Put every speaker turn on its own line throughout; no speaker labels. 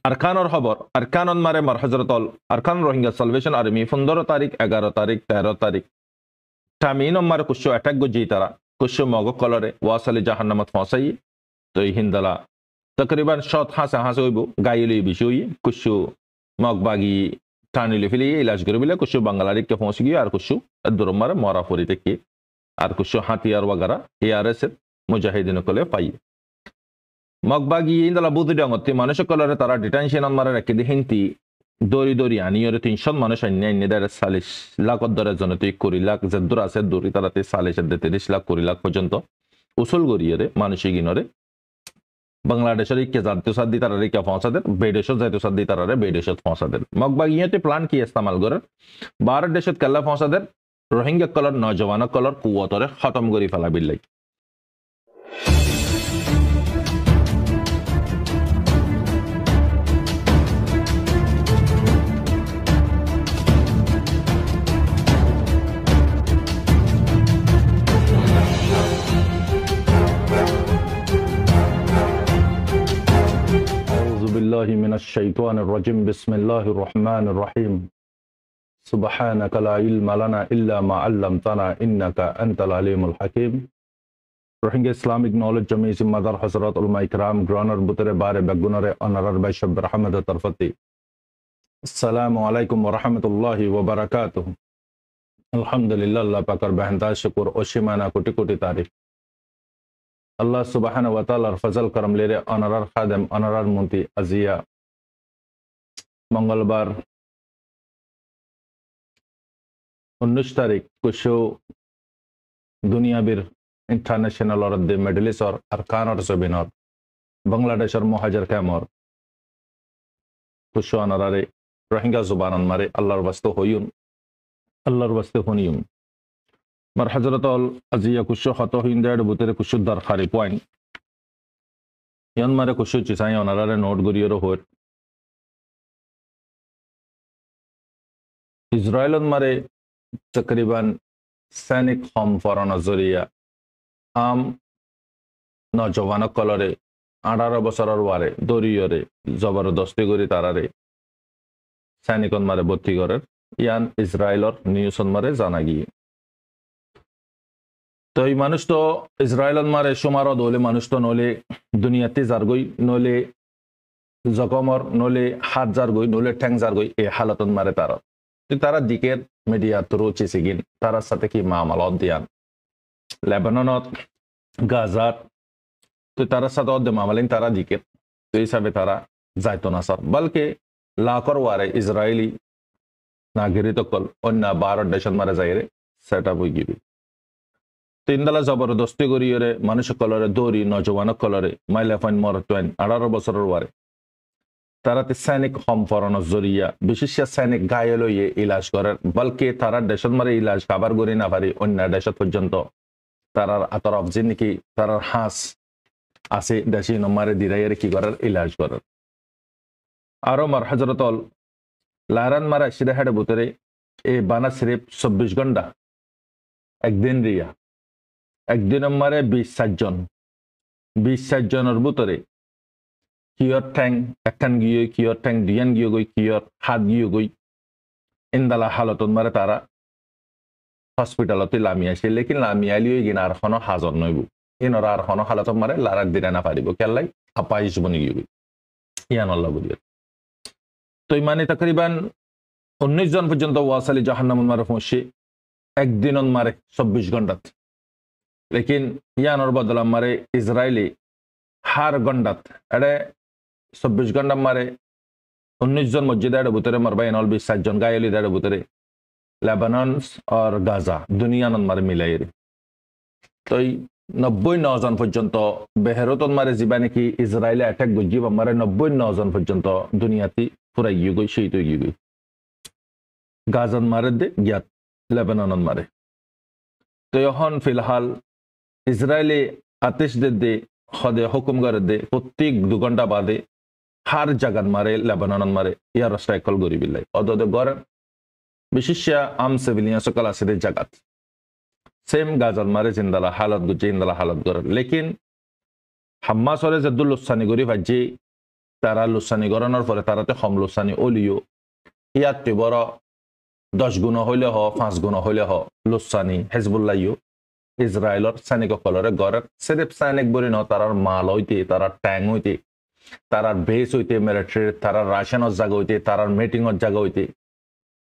আরকানর খবর আরকানন মারে মার হজরতল আরকান রোহিঙ্গা সালভেশন আর্মি 15 তারিখ 11 তারিখ 13 তারিখ টামিন মারে কুশো অ্যাটাক গজি তারা কুশো মগ কলরে ওয়াসালি জাহান্নামত ফসাই তো হিন্দালা তকরিবান শত হাসা হাসা হইব গাইলি বিষয় কুশো মগ বাগি টানিলে ফেলি ইলাজ করে বিলে কুশো বাংলারিককে ফসি গিয়ে আর কুশো দূর মারে মরা ফরি থেকে আর কুশো হাতিয়ার ওয়াগারা এআরএস মুজাহিদিন কলে পাই মগবাগি ইন্দলা বুদ্ধি ডঙতে মানুষ কলরে তারা ডিটেনশন মারে রেখে দি হিন্তি দৌড়ি দৌড়ি আনিয়রে 300 মানুষ আন্য দেড় 40 লাখ অদ্দরের জন্য 20 লাখ যে দূর আছে দূরি তারাতে 40 লাখ 20 লাখ পর্যন্ত উসুল গড়িয়ে মানুষ গিনরে বাংলাদেশের কে জাতীয় সাদি তারা রেখে পৌঁছাদের বেদেশত জাতীয় সাদি তারা বেদেশত পৌঁছাদের মগবাগিয়াতে প্ল্যান কি ইস্তেমাল করে ভারত দেশত কেলা পৌঁছাদের রোহিঙ্গা কলর নজওয়ান কলর কুয়তরে খতম করি ফেলা বিল্লাই من الشيطان الرجيم بسم الله الرحمن الرحيم سبحانك لا علم لنا إلا ما علمتنا إنك أنت العليم الحكيم روهينجا Islamic Knowledge Jamisi Madar Hazrat Ulama Ikram Graner Butere Bare Bagunare Honorar Bishop Rahmat Tarfati Assalamu alaikum wa rahmatullahi wa barakatuh Alhamdulillah Allah Pakar Bahanta Shukur Oshimana Kuti Kuti Tarif আল্লাহ সুবহানাহু ওয়া তাআলার ফজল করম লেরে অনারার খাদেম অনারার মন্ত্রী আজিয়া মঙ্গলবার 19 তারিখ কুশো দুনিয়াবির ইন্টারন্যাশনাল অরদে মেডেলিসর আরকানর জবিনর বাংলাদেশের মহাজর কামর কুশো অনারারে রোহিঙ্গা জুবানন মারে আল্লাহর ওয়াস্তে হইউন আল্লাহর ওয়াস্তে হনিউন মার হজরতল আজিয়া কুশো হত হিন্দার বুতের কুশুদ্দার খারি পয়েন্ট ইয়ান মারে কুশো চিসাই অনারারে নোট গরিয়র হর ইসরায়েলন মারে তকরিবান সৈনিক হম ফরান জরিয়া আম নজওয়ান কলরে 18 বছরের ওয়ারে দরিয়রে জবরদস্তি করি তারারে সৈনিকন মারে ভর্তি করে ইয়ান ইসরায়েলর নিউজন মারে জানা গিয়ে তো এই মানুষ তো ইসরায়েলন মারে সুমারত হলে মানুষ তো নলে দুনিয়াতে যারগই নলে জখমর নলে হাত যারগই নলে ঠ্যাং যারগই এই হালতন মারে তারা তারা দিকের মিডিয়া থ্রু চিসিগিন তার সাথে কি মামালত দিয়ান লেবাননত গাজাত তো তার সাথে অদ্দে মামালিন তারা দিকের তো হিসাবে তারা যাইতো না স্যার বলকে লাখর ওয়ারে ইসরায়েলি নাগরিক কল অন্য ভারত দেশত মারে যাইরে সেট আপ হয়ে গিয়ে তিনদালা জবরদস্তি করিয়ে মানুষ কলরে দৌড়ি নজওয়ান কলরে মাইলা ফাইন মরটেন 18 বছরের ওয়ারে তারাতে সৈনিক হম ফরান জরিয়া বিশেষ সৈনিক ঘায়েল হয়ে ইলাজ করার বলকে তারা দেশত মারে ইলাজ খাবার করি না পারি অন্য দেশত পর্যন্ত তারার আতরফ যে নাকি তারার হাঁস আছে দেশি নমারে দিরাইয়ের কি করার ইলাজ করার আরো মার হজরতল লারান মারা সিরা হেডে বুতরে এই বানা সিরিফ 24 ঘন্টা একদিন রিয়া একদিন মারে 20 জন 20 জনের ভিতরে কিয়র ট্যাং একখান গিয়ে কিয়র ট্যাং ডিয়ান গিয়ে গই কিয়র হাত গিয়ে গই ইন্দালা হালতন মারে তারা হসপিটালতে লামি আসে লেকিন লামি আলিও গিন আর কোনো হাজর নইব ইনরা আর কোনো হালতন মারে লারাক দিনে না পারিব কেলাই আপাইশ বনি গিয়ে গই ইয়ান আল্লাহ বুঝিয়ে তো মানে তকরিবান 19 জন পর্যন্ত ওয়াসালি জাহান্নাম মারে পৌঁছে একদিন মারে 24 ঘন্টাত লেকিন ইয়ানোর বদলা মারে ইসরায়েলি হার গন্ডাত এডে 24 ঘন্টা মারে 19 জন মসজিদ এডে ভিতরে মারবা এনল 20 জন গায়েলি এডে ভিতরে লেবানন আর গাজা দুনিয়ানন মারে মিলাই তো 99 জন পর্যন্ত বেহেরতন মারে যিবা নাকি ইসরায়েলে অ্যাটাক গজিবা মারে 99 জন পর্যন্ত দুনিয়াতে পুরাই গিয়ে গই শহীদ হয়ে গিয়ে গাজান মারে দে গিয়াত লেবানন মারে তো এখন ফিলহাল ইসরায়েলে আতিশ দে হদে হুকুম করে দে প্রত্যেক 2 ঘন্টা বাদে হার জাগান মারে লেবানন মারে ইয়ার স্ট্রাইকল গরি বিল্লাই অদদে গরে বিশেষ আম সিভিলিয়ান সকল আছে জাগাত সেম গাজান মারে জিন্দালা হালত গুজে ইন্দালা হালত গরে লেকিন হাম্মাসরে জদুল উসানি গরি ভাজি তারা লুসানি গড়ানোর পরে তারাতে হম লুসানি অলিও ইয়াতে বড় 10 গুণ হইলে 5 গুণ হইলে লুসানি হেজবুল্লাহিও ইসরায়েলর সৈনিক কলরে গড়ের সিরিফ সৈনিক বলি ন তারার মাল হইতে তারার ট্যাং হইতে তারার বেস হইতে মিলিটারি তারার রাশনের জায়গা হইতে তারার মিটিংয়ের জায়গা হইতে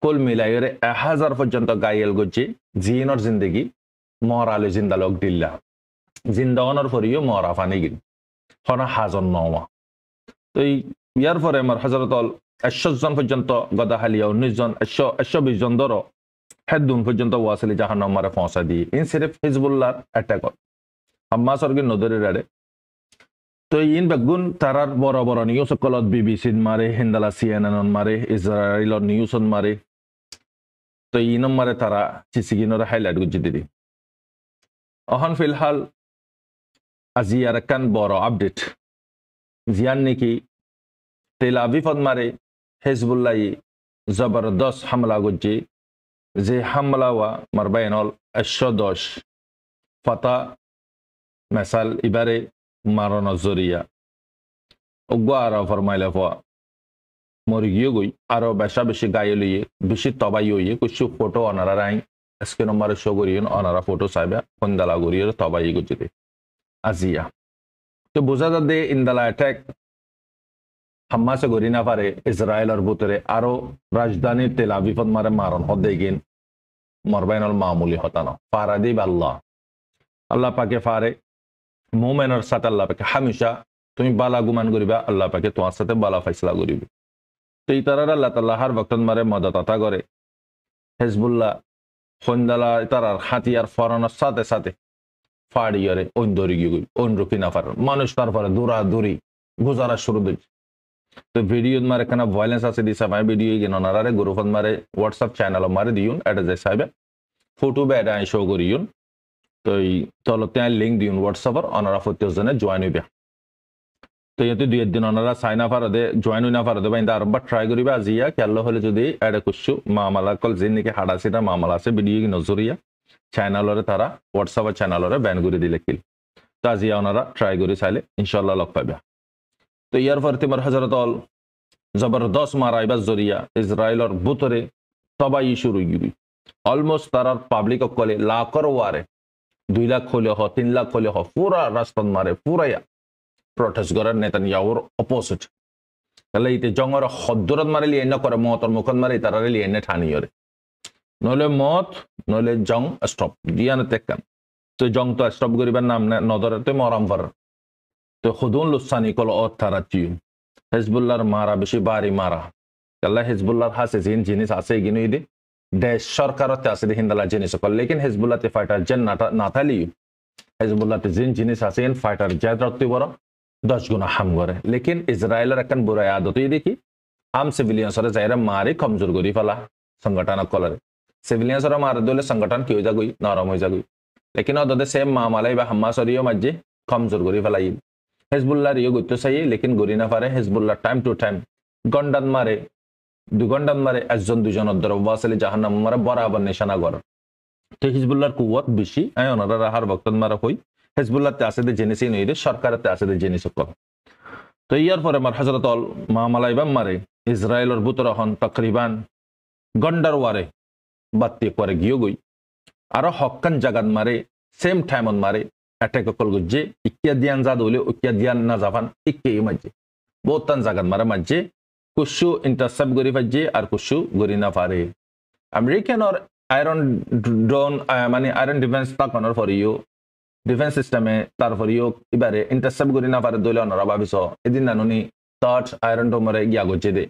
কুল মিলাইরে 1000 পর্যন্ত গাইল গজি জিনর জিন্দগি মরালে জিন্দালক দিল্লা জিন্দাওয়ানোর পরেও মরা ফানি গিল হনা হাজন নওয়া তো ইয়ার পরে আমার হজরত 100 জন পর্যন্ত গদাহালিয়া 19 জন 120 জন ধরো হেদুন পর্যন্ত ওয়াসিলি জাহান্নাম মারে পৌঁছা দিয়ে ইন সিরিফ হিজবুল্লাহর অ্যাটাক হাম্মাস অর্গিন নদরে রাড়ে তো ইন বেগুন তারার বড় বড় নিউজ সকলত বিবিসিন মারে হিন্দালা সিএনএন মারে ইসরায়েলর নিউজ মারে তো ইন মারে তারা চিচিগিনর হাইলাইট গুজি দিদি অহন ফিলহাল আজি আর কান বড় আপডেট জিয়ান নাকি তেল আবিফত মারে হিজবুল্লাহি জবরদস্ত হামলা গুজি যে হামলা ওয়া মারবাইনল 110 ফাতা মেসাল ইবারে মারণ জরিয়া ওগো আর ফরমাইলে ফা মরি গিয়ে গই আরো বেশা বেশি গায়লিয়ে বেশি তবাই হইয়ে কিছু ফটো অনারা রাই স্ক্রিন নম্বরে শো করিয়েন অনারা ফটো চাইবে কোনদালা গরিয়ে তবাই গুজিতে আজিয়া তো বোঝা যাবে ইন্দালা অ্যাটাক হাম্মাসে গরি না পারে ইসরায়েলের ভিতরে আরো রাজধানী তেল আবিফত মারে মারণ হদে গিন মরবাইনল মামুলি হতানো ফারাদি আল্লাহ আল্লাহ পাকে ফারে মোমেনের সাথে আল্লাহ পাকে হামেশা তুমি বালা গুমান করিবা আল্লাহ পাকে তোমার সাথে বালা ফয়সলা করিবে তো এই তারার আল্লাহ তাআলা হার বক্তন মারে মদত আতা করে হিজবুল্লাহ খন্দালা তারার হাতিয়ার ফরানোর সাথে সাথে ফাড়িয়ারে অন্দরি গিয়ে গই অন্ড্রকি না পার মানুষ তারপরে দূরা দূরি গুজারা শুরু দিচ্ছে তো ভিডিও মারে কেন ভায়োলেন্স আছে দিছে ভাই ভিডিও গিয়ে ননারে গ্রুপন মারে হোয়াটসঅ্যাপ চ্যানেল মারে দিউন এটা যে সাইবে ফটো বে এটা শো করিউন তো এই তলতে লিংক দিউন হোয়াটসঅ্যাপর অনারা প্রত্যেকজনে জয়েন হইবে তো ইয়াতে দুই দিন অনারা সাইন আপ আর দে জয়েন হই না পারে দেবা ইন্দা আরবা ট্রাই করিবা আজিয়া কেল্লো হলে যদি এটা কুছু মামলা কল জিন নিকে হাডাসিটা মামলা আছে ভিডিও কি নজরিয়া চ্যানেলরে তারা হোয়াটসঅ্যাপ চ্যানেলরে ব্যান করে দিলে কিল তো আজিয়া অনারা ট্রাই করি চাইলে ইনশাআল্লাহ লগ পাবে তো ইয়ার পর তোমার হযরত অল জবরদস্ত মারাইবা জরিয়া ইসরায়েলর বুতরে তবাই শুরু গিবি অলমোস্ট তারার পাবলিক কলে লাখর ওয়ারে 2 লাখ হলে 3 লাখ হলে পুরা রাস্তান মারে পুরায়া প্রটেস্ট করার নেতানিয়াহুর অপোজিট তাহলে ইতে জঙ্গর হদ্দরত মারে লিয়ে না করে মতর মুখত মারে তারারে লিয়ে না ঠানিয়রে নলে মত নলে জং স্টপ দিয়ানে তেকান তো জং তো স্টপ করিবার নাম নদরে তো মরাম পার তো খুদুন লুসানি কল অথারাচিউ হিজবুল্লাহর মারা বেশি বাড়ি মারা আল্লাহ হিজবুল্লাহর হাসে জিনিস আছে গিনু ইদে দেশ সরকারতে আছে হিন্দালা জিনিস কল লেকিন হিজবুল্লাহতে ফাইটার জেন না থালিউ হিজবুল্লাহতে জিনিস আছে ইন ফাইটার জাত রাখতে বড় 10 গুণা হাম করে লেকিন ইসরায়েলের একখান বুড়া আদতই দেখি আম সিভিলিয়ানসরে যাইরা মারি কমজোর করি ফেলা সংগঠন কলরে সিভিলিয়ানসরে মার দলে সংগঠন কি হয়ে যাগুই নরম হয়ে যাগুই লেকিন অদতে সেম মামালাই বা হাম্মাসরিও মাঝে কমজোর করি ফেলাই হিজবুল্লাহর ইয়ে গত্য চাই লেকিন গরি না পারে হিজবুল্লাহ টাইম টু টাইম গন্ডান মারে 2 ঘন্টান মারে 1 জন 2 জনের দ্বারা ওয়াসিলি জাহান্নাম মারে বরাবর নিশানা করে তো হিজবুল্লাহর কুওয়াত বেশি ওনারা হার বক্তন মারা হই হিজবুল্লাহতে আছে যে জেনেছি নইরে সরকারতে আছে যে জেনেছি কর তো ইয়ার পরে আমার হযরত অল মামালাইবাম মারে ইসরায়েলের বুতরা হন তকরিবান গন্ডার ওয়ারে বাত্তি করে গিয়ে গই আর হক্কান জাগান মারে সেম টাইমন মারে অ্যাটাক কল গুজে ইকিয়া দিয়ান জাদ হইলে ইকিয়া দিয়ান না জাফান ইকে মাঝে বহুতান জাগান মারে মাঝে কুশু ইন্টারসেপ্ট গরি ফাজে আর কুশু গরি না পারে আমেরিকান আর আয়রন ড্রোন মানে আয়রন ডিফেন্স তাকানোর ফর ইউ ডিফেন্স সিস্টেমে তারপরেও এবারে ইন্টারসেপ্ট করি না পারে দলে অনারা ভাবিস এদিন নানুনি তার্ড আয়রন ডোমরে গিয়া গজ্জে দে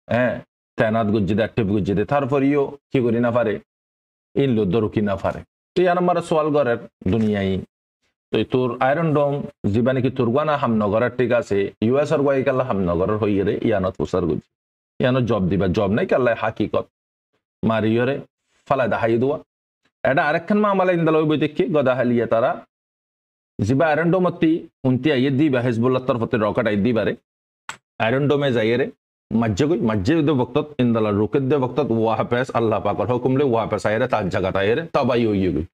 হ্যাঁ তেনাত গজ্জে দে অ্যাক্টিভ গজ্জে দে তারপরেও কি করি না পারে ইন লোদ্দ রুকি না পারে তো ইয়ার আমার সোয়াল ঘরের দুনিয়ায় তো তোর আয়রন ডোম যিবা নাকি তোর গানা হামনগরের ঠিক আছে ইউএস এর গাই কাল্লা হামনগরের হইয়ে রে ইয়ানত প্রচার গজ্জে ইয়ানত জব দিবা জব নাই কাল্লা হাকিকত মারিয়রে ফালা দাহাই দেওয়া এটা আরেকখান মামলা ইন্দালই বই দেখি গদাহালিয়া তারা जिबा आयरन डोमती उनती आइए दी बा हिजबुल्लाह तरफते रॉकेट आई दी बारे आयरन डोमे जाइए रे मज्जे दे वक्त इंदला रुकत दे वक्त वहां पे अल्लाह पाकर हुक्म ले वहां पे आए रे ताज जगत आए रे तबाही हुई गई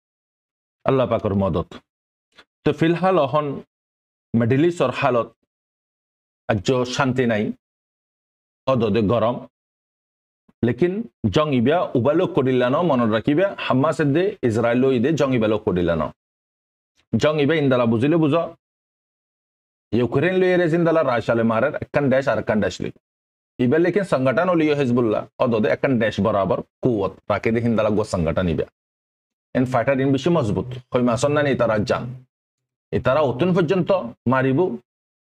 अल्लाह पाकर मदद तो फिलहाल हन मिडिल ईस्ट और हालत আজ শান্তি নাই অদদে গরম লেকিন জং ইবিয়া উবালোক করিলানো মনে রাখিবে হামাস দে ইসরায়েল ইদে জং ইবালোক করিলানো জং ইবে ইন্দালা বুঝিলে বুঝ ইউক্রেন লইয়ে জিন্দালা রাশালে মারের একখান দেশ আর একখান দেশ লই ইবে লেকিন সংগঠন লিও হিজবুল্লাহ অদদে একখান দেশ বরাবর কুয়ত রাকে দে হিন্দালা গো সংগঠন ইবে এন ফাইটার ইন বেশি মজবুত হই মাসন না ইতারা জান ইতারা অতুন পর্যন্ত মারিব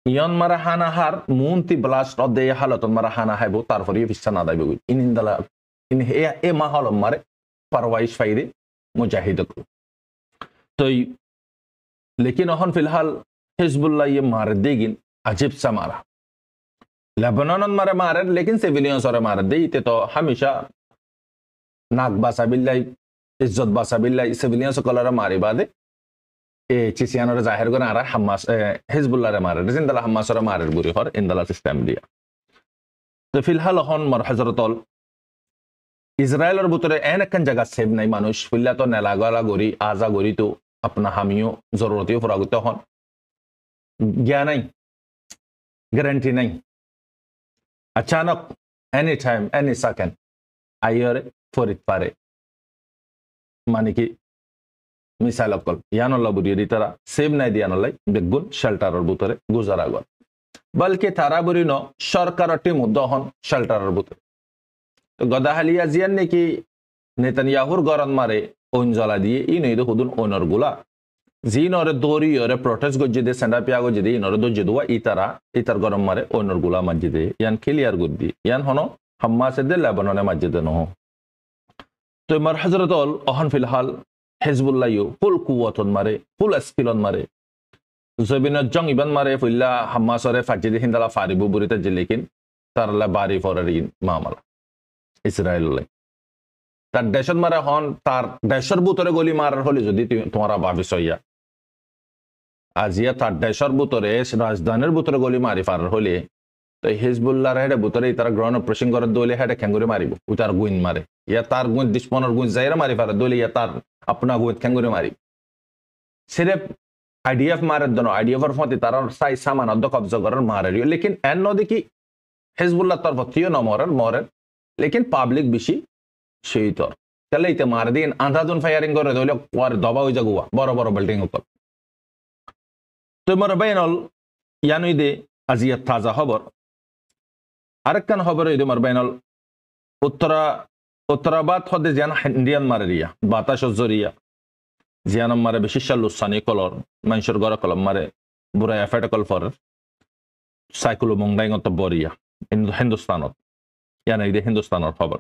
ইয়ন মারা হানা হার মুন্তি ব্লাস্ট অদে হালতন মারা হানা হাইবো তারপরে ফিসা না দাইবে ইন ইন্দালা ইন এ মাহল মারে পারওয়াইশ ফাইদে মুজাহিদ তো लेकिन अहन फिलहाल हिजबुल्लाह ये मार देगिन अजीब सा मारा लेबनान मारे मारे लेकिन सिविलियंस और मार दे इते तो हमेशा नाक बासा बिल्लाई इज्जत बासा बिल्लाई सिविलियंस कलर मारी बादे ए चिसियान और जाहिर को नारा हमास हिजबुल्लाह रे मारे जिंदला हमास और मारे बुरी हर इंदला सिस्टम दिया तो फिलहाल अहन मर हजरतल इजराइल और बुतरे एन एकन जगह सेव नहीं मानुष फिल्ला तो नेलागला गोरी आजा गोरी तो अपना हामियों जरूरतियों फरागते हन ज्ञान नहीं गारंटी नहीं अचानक एनी टाइम एनी सेकंड आयर फरित पारे माने कि मिसाल अकल यानल्ला बुरी तरह सेव नहीं दिया नल्लाई बेगुन शेल्टर और बुतरे गुजारा गल बल्कि तारा बुरी न सरकार टीम उद्दहन शेल्टर और बुतरे तो गदाहालिया जियान ने कि नेतन्याहुर गरन मारे ओंजला दिए इन इदो हुदुन ओनर गुला जीन और दोरी और प्रोटेस्ट गो जिदे सेंडा पिया गो जिदे इन और दो जिदुआ इतर गरम मारे ओनर गुला मस्जिदे यान क्लियर गुद्दी यान हनो हम्मा से दे लेबनान मस्जिदे न हो तो मर हजरत अहन फिलहाल हिजबुल्लाह यो फुल कुव्वतन मारे फुल स्किलन मारे जबिन जंग इबन मारे फिल्ला हम्मा सरे फाजिदे हिंदला फारिबु बुरिता जिलेकिन तारला बारी फररिन मामला इस्राएल তার দেশত মারা হন তার দেশের বুতরে গলি মারার হলে যদি তোমরা ভাবিস ইয়া আজিয়া তার দেশের বুতরে রাজধানীর বুতরে গলি মারি ফারার হলে তো হিজবুল্লাহর হেডে বুতরে তারা গ্রহণ অপারেশন করার দলে হেডে খেঙ্গুরে মারিব ও তার গুইন মারে ইয়া তার গুইন দুশ্মনের গুইন যাইরা মারি ফারার দলে ইয়া তার আপনা গুইন খেঙ্গুরে মারি সিরেফ আইডিএফ মারার দনো আইডিএফর ফতে তার সাই সামান অদ্দ কবজা করার মারার লেকিন এন নদী কি হিজবুল্লাহ তরফ থেকে ন মরের লেকিন পাবলিক বেশি সেই তর তাহলে ইতে মার দিন আন্ধাধুন ফায়ারিং করে দলে ওর দবা হয়ে যাগুয়া বড় বড় বিল্ডিং উপর তো মর বাইনল ইয়ানুই দে আজিয়া তাজা খবর আরেকখান খবর ইদে মর বাইনল উত্তরাবাদ হদে জিয়ান ইন্ডিয়ান মারেরিয়া বাতাস জরিয়া জিয়ান মারে বিশেষ লুসানি কলর মানুষের গড় কলম মারে বুড়া এফেট কল ফর সাইকুলো মংডাইং অত বরিয়া হিন্দুস্তানত ইয়ান ইদে হিন্দুস্তানের খবর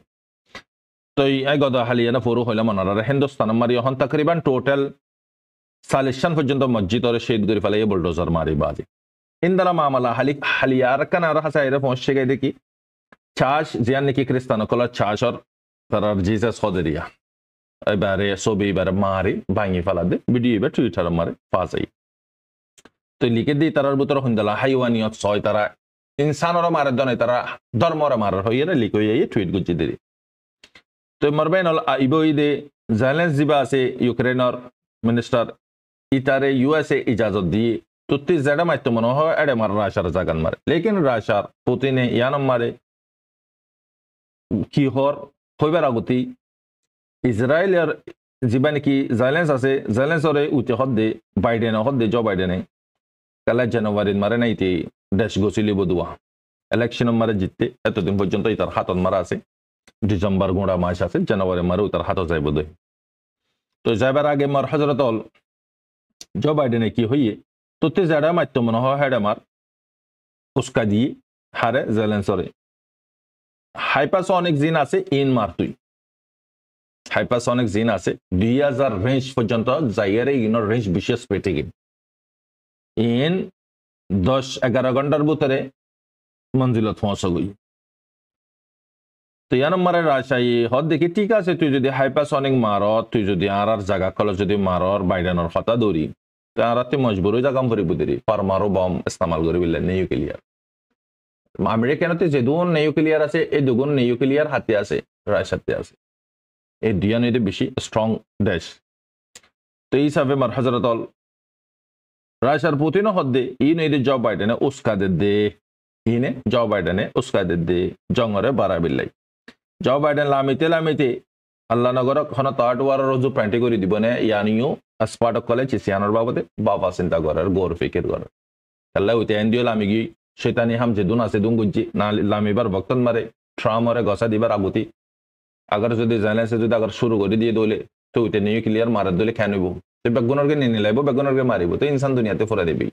तो ये गदा हालिया फोरू हईला मनरा हिंदुस्तान मारी हन तकरीबन टोटल 40 पर्यंत मस्जिद और शहीद कर फेले बुलडोजर मारी बाजी इंदला मामला हालिया रखना हासाइरे पहुंचे गए देखी चार्ज जियान निकी क्रिस्तान कलर चार्ज और तरर जीसस खदरिया एबारे सोबी एबारे मारी भांगी फेला दे वीडियो एबार ट्विटर मारे पास आई तो लिखे दी तरर बुतर हुंदला हाइवानियत सय तारा इंसान और मारे दने तारा धर्म और मार होइरे लिखो ये ट्वीट गुजी दे तो मरबैन इबोईदे ज़ेलेंस्की जिबा से यूक्रेन और मिनिस्टर इतारे यूएसए इजाजत दी तुत्ती ज़ेडा माइतो मनो हो एडे मार राशार जागन मारे लेकिन राशार पुतिने यानम मारे की होर होइबार आगुती इजराइल और जिबान की ज़ेलेंस और उते हद्दे बाइडेन हद्दे जो बाइडेने कला जनवरी मारे नहीं थी देश गोसिली बदुआ इलेक्शन मारे जितते एत दिन पर्यंत इतार हाथन मारा আছে ডিসেম্বর গোড়া মাস আছে জানুয়ারি মারে উতার হাত যাইব দই তো যাইবার আগে মার হযরত জো বাইডেনে কি হইয়ে তোতে যারা মাইতো মনে হয় হেডে মার উস্কা দি হারে জেলেন্সরে হাইপারসনিক জিন আছে ইন মার তুই হাইপারসনিক জিন আছে 2000 রেঞ্জ পর্যন্ত যাইয়ারে ইনর রেঞ্জ বিশেষ পেটে গিন ইন 10-11 ঘন্টার ভিতরে মঞ্জিলত পৌঁছে গই तो यान मारे राशाई हद देखी ठीक है तुई जो हाइपारसनिक मारो तुई जो आर जगह कल जो मारो बाइडेन हता दौरी तो आराते मजबूर हो जागाम फरी बुदेरी परमाणु बम इस्तेमाल कर निউক্লিয়ার আমেরিকানতে যে দুগুণ নিউক্লিয়ার আছে এই দুগুণ নিউক্লিয়ার হাতে আছে রাশিয়াতে আছে এই দুইয়া নইতে বেশি স্ট্রং দেশ তো এই হিসাবে মার হযরতল রাশিয়ার পুতিন হদ্দে ই নইতে জো বাইডেনে উস্কা দে ইনে জো বাইডেনে উস্কাই দে জঙ্গরে বাড়া বিল্লাই জো বাইডেন লামিতে আল্লাহ নগর খন তাট ওয়ার রোজু প্যান্টি করে দিবনে ইয়ানিও আসপাট কলে চিসিয়ানোর বাবদে বাবা চিন্তা করার গোর ফিকির করার আল্লাহ উইতে এন্ডিও লামিগি শৈতানি হাম যেদুন আছে দুন গুজ্জি না লামিবার ভক্তন মারে ট্রামরে গসা দিবার আগুতি আগার যদি জানেছে যদি আগার শুরু করে দিয়ে দলে তো উইতে নিউক্লিয়ার মারার দলে খেনিব তো বেগুনরকে নিয়ে লাইব বেগুনরকে মারিব তো ইনসান দুনিয়াতে ফোরা দেবি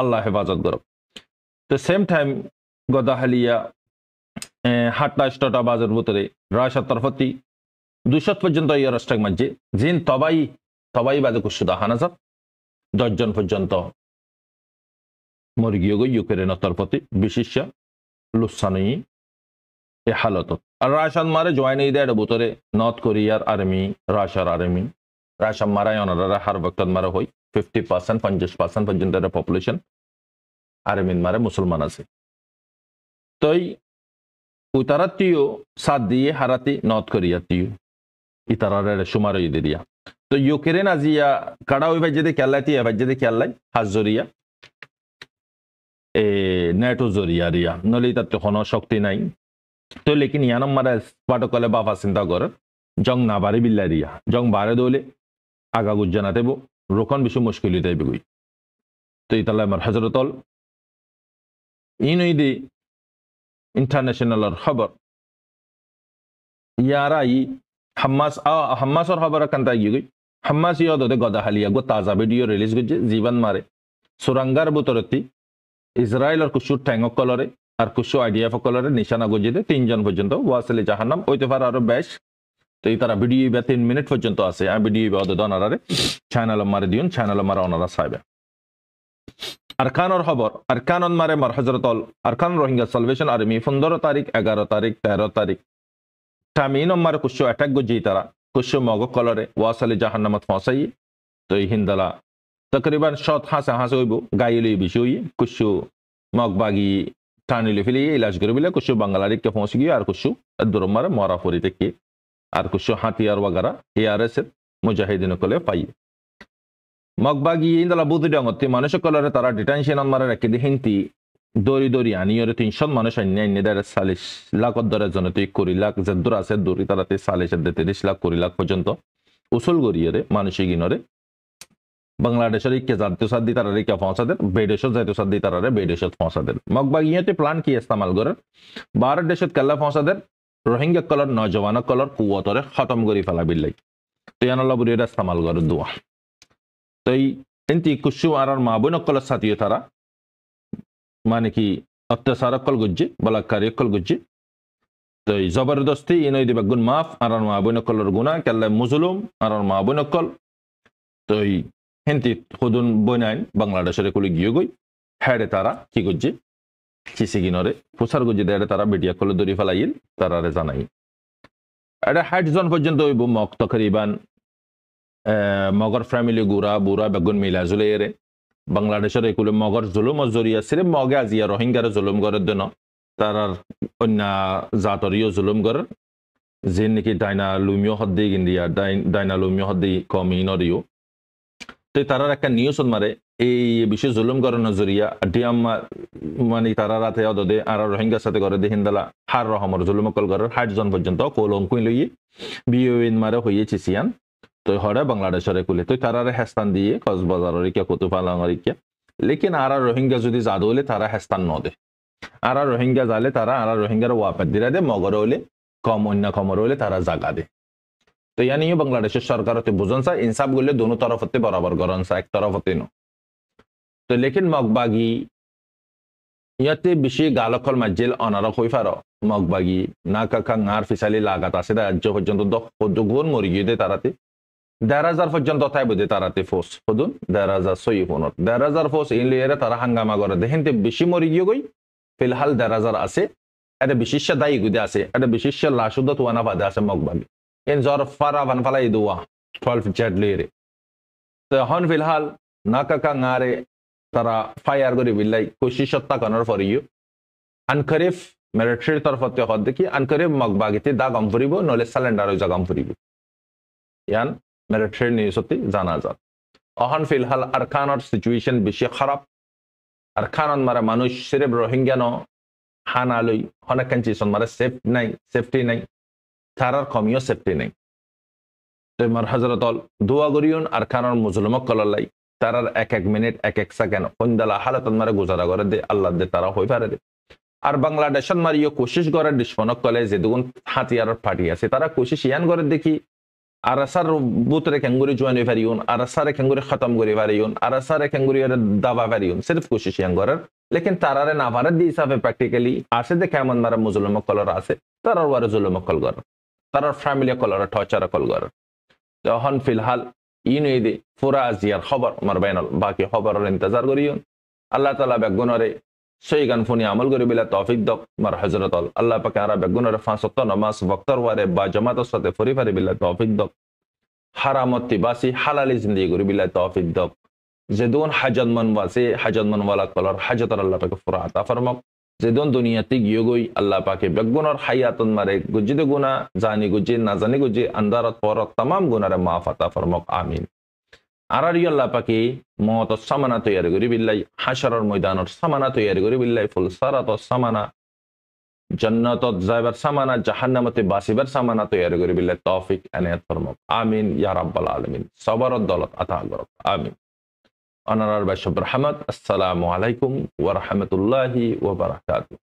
আল্লাহ হেফাজত করব তো সেম টাইম গদাহালিয়া 7টা 8টা বাজার ভিতরে রাশার তরফতি 200 পর্যন্ত ইয়ার স্ট্রাইক মাঝে জিন তবাই বাজে কুসুদা হানাজাত 10 জন পর্যন্ত মরগিও গো ইউক্রেনের তরফতি বিশেষ লুসানি এ হালত আর রাশান মারে জয়েন এই দেড় ভিতরে নর্থ কোরিয়ার আর্মি রাশার মারায় অনারা হার বক্তন মারা হই 50% 50% পর্যন্ত পপুলেশন আর্মিন মারে মুসলমান আছে তই উতারাতিও সাত দিয়ে হারাতি নর্থ কোরিয়াতিও ইতারারে সুমার ইদে দিয়া তো ইউক্রেন আজিয়া কাড়া ওই ভাজ্যে খেলাইতি এ ভাজ্যে খেলাই হাজরিয়া নেটো জরিয়া রিয়া নলে তাতে কোনো শক্তি নাই তো লেকিন ইয়ানম মারা স্পাট কলে বাফা চিন্তা কর জং না বাড়ি বিল্লা রিয়া জং বারে দৌলে আগা গুজ্জানাতে বো রোকন বেশি মুশকিল হইতে বিগুই তো ইতালা আমার হজরতল ইনইদি ইন্টারন্যাশনাল খবর ইয়ারা ই হাম্মাসর খবর কান্তা গিয়ে হাম্মাস ইয়দে গদাহালিয়া গো তাজা ভিডিও রিলিজ করছে জীবন মারে সুরাঙ্গার বুতরতি ইসরায়েলের কুসু ট্যাঙ্গ কলরে আর কুসু আইডিএফ কলরে নিশানা গজিতে 3 জন পর্যন্ত ওয়াসলে জাহান্নাম ওইতে পারে আরো বেশ তো এই তারা ভিডিও 3 মিনিট পর্যন্ত আছে আর ভিডিও অদ দনারে চ্যানেল মারে দিউন চ্যানেল মারা অনারা সাইবে আরকানর খবর আরকানন মারে মার হজরতল আরকান রোহিঙ্গা সালভেশন আর্মি 15 তারিখ 11 তারিখ 13 তারিখ টামিন মারে কুসু অ্যাটাক গজি তারা কুসু মগ কলরে ওয়াসলে জাহান্নামত ফসাই তো এই হিন্দালা তকরিবান শত হাসা হইব গাইলি বিষয় কুসু মগবাগি টানিলে ফেলে ইলাজ করে বিলে কুসু বাংলাদেশকে পৌঁছে গিয়ে আর কুসু দরমার মরা ফরি থেকে আর কুসু হাতিয়ার ওয়াগারা এআরএস এর মুজাহিদিন কলে পাই মগবাগি ইন্দালা বুদ্ধি ডঙ্গতে মানুষ কলরে তারা ডিটেনশন মারা রেখে হিন্তি দরি আনিয়রে 300 মানুষ আইনে দেড় 40 লাখ দরের জন্য 20 লাখ যদ্দুর আছে দরি তারাতে 30 লাখ 20 লাখ পর্যন্ত উসুল গরিয়ে মানসিক ইনরে বাংলাদেশের ইকে জাতীয় সাদ্দি তারা রেখে পৌঁছাদের বেদেশত জাতীয় সাদ্দি তারা বেদেশত পৌঁছাদের মগবাগিয়াতে প্ল্যান কি ইস্তেমাল করে ভারত দেশত কেলা পৌঁছাদের রোহিঙ্গা কলর নজওয়ান কলর কুয়তরে খতম করে ফেলা বিল্লাই তো ইয়ানল্লাহ বুড়িরা ইস্তেমাল করে দোয়া তো এই কুসু আর মাবুন কলর সাথীয় তারা মানে কি অত্যাচার কল গুজ্জি বলাৎকারী কল গুজ্জি তো জবরদস্তি ইনই দিবে গুণ মাফ আর মাবুন কলর গুণা কেলা মুজলুম আর মাবুন কল তো হিন্তি খুদুন বইনাইন বাংলাদেশের কুলি গিয়ে গই হেডে তারা কি গুজ্জি চিসিগিনরে ফুসার গুজ্জি দেড়ে তারা বেটিয়া কলে দরি ফেলাইল তারারে জানাই এটা 60 জন পর্যন্ত হইব মক তকরিবান মগর ফ্যামিলি গুড়া বুড়া বেগুন মিলা জুলে এরে বাংলাদেশের এগুলো মগর জুলুম জরিয়া সিরে মগে আজিয়া রোহিঙ্গার জুলুম করার জন্য তারার অন্য জাতরীয় জুলুম করার যে নাকি ডাইনা লুমিও হদ্দি ইন্ডিয়া ডাইনা লুমিও হদ্দি কমিনরিও তো তারার একটা নিউজ মারে এই বিষয়ে জুলুম করার নজরিয়া ডিয়াম মানে তারা রাতে অদে আর রোহিঙ্গার সাথে করে দেহিন্দালা হার রহমর জুলুম কল করার 60 জন পর্যন্ত কোল অঙ্কুই লইয়ে বিওইন মারে হইয়েছে সিয়ান তো হরে বাংলাদেশের কুলে তো তারারে হেস্তান দিয়ে কক্সবাজারের কিয়া কুতুপালাঙ্গর কিয়া লেকিন আর রোহিঙ্গা যদি জাদলে তারা হেস্তান নদে আর রোহিঙ্গা জালে তারা আর রোহিঙ্গার ওয়াপাত দিরা দে মগর হইলে কম অন্য কমর হইলে তারা জাগা দে তো ইয়ানিও বাংলাদেশের সরকারতে বুঝন সা ইনসাফ গুলে দোনো তরফতে বরাবর করন সা এক তরফতে ন তো লেকিন মগবাগি ইয়াতে বেশি গালকল মাজিল অনারক হই ফার মগবাগি না কাকা ngaর ফিসালি লাগাত আছে রাজ্য পর্যন্ত গুণ মরি গিয়ে তারাতে 10,000 পর্যন্ত তাই বুঝে তারাতে ফোর্স হদুন 10,000 সই ফোনত 10,000 ফোর্স ইনলে এরা তারা হাঙ্গামা করে দেখেনতে বেশি মরি গিয়ে গই ফিলহাল 10,000 আছে এটা বিশেষ দায়ী গুদে আছে এটা বিশেষ লাশুদত ওয়ানা বাদে আছে মগবাগি এন জর ফারা ভান ফালাই দুয়া 12 জেড লেরে তো হন ফিলহাল না কাকা ngaরে তারা ফায়ার করে বিলাই কোশিশ তা কনর ফর ইউ আনকরিফ মিলিটারি তরফতে হদ দেখি আনকরিফ মগবাগিতে দা গম ফরিব নলে সিলিন্ডার জাগাম ফরিব ইয়ান মিলিটারি নিউজতে জানা যায় অহন ফিলহাল আরকানর সিচুয়েশন বেশি খারাপ আর খানন মারা মানুষ সিরেব রোহিঙ্গা ন হানালই হনাকাঞ্চি সন মারা সেফটি নাই তারার কমিও সেফটি নাই তো মার হজরতল দোয়া করিউন আর খানর মুজলমক কললাই তারার এক মিনিট এক সেকেন্ড কন্দালা হালাতন মারা গুজারা করে দে আল্লাহ দে তারা হই পারে দে আর বাংলাদেশন মারিও কোশিশ করে ডিসপনক কলে যে দুগুণ হাতিয়ার ফাটি আছে তারা কোশিশ ইয়ান করে দেখি আরাসার বুতরে খেঙ্গুরি জোয়ানি ফারিউন আরাসারে খেঙ্গুরি খতম করে ফারিউন আরাসারে খেঙ্গুরি দাবা ফারিউন সির্ফ কোশিশ ইয়ান করার লেকিন তারারে না ভারত দি হিসাবে প্র্যাকটিক্যালি আসে দেখে এমন মারা মুজলমক কলর আছে তারার ওয়ারে জুলমক কল কর তারার ফ্যামিলি কলর টর্চার কল কর তখন ফিলহাল ইনে দে পুরা আজিয়ার খবর আমার বাইনাল বাকি খবরের ইন্তজার করিউন আল্লাহ তাআলা বেগুনরে সেই গান ফোনে আমল করে বিলা তৌফিক দক মার হযরত আল্লাহ পাকে আরা বেগুনরে 5 ওয়াক্ত নামাজ ওয়াক্তর ওয়ারে বা জামাতের সাথে ফরি ফারি বিলা তৌফিক দক হারামত তিবাসি হালালি জিন্দেগি করে বিলা তৌফিক দক যেদুন হাজত মন ওয়াসে হাজত মন ওয়ালা কলর হাজত আল্লাহ পাকে পুরা আতা ফরমাক যেদুন দুনিয়াতে গিয়ে গই আল্লাহ পাকে বেগুনর হায়াতন মারে গুজিদ গুনাহ জানি গুজি না জানি গুজি আন্দারত পরত तमाम গুনারে মাফ আতা ফরমাক আমিন আরারি আল্লাহ পাকে মত সামানা তৈরি করি বিল্লাই হাসরের ময়দানের সামানা তৈরি করি বিল্লাই ফুল সারাত সামানা জান্নাতত যাইবার সামানা জাহান্নামতে বাসিবার সামানা তৈরি করি বিল্লাই তৌফিক এনায়েত ফরমাক আমিন ইয়া রাব্বাল আলামিন সবরত দৌলত আতা করক আমিন অনারার বাইশব রহমত আসসালামু আলাইকুম ওয়া রাহমাতুল্লাহি ওয়া বারাকাতুহু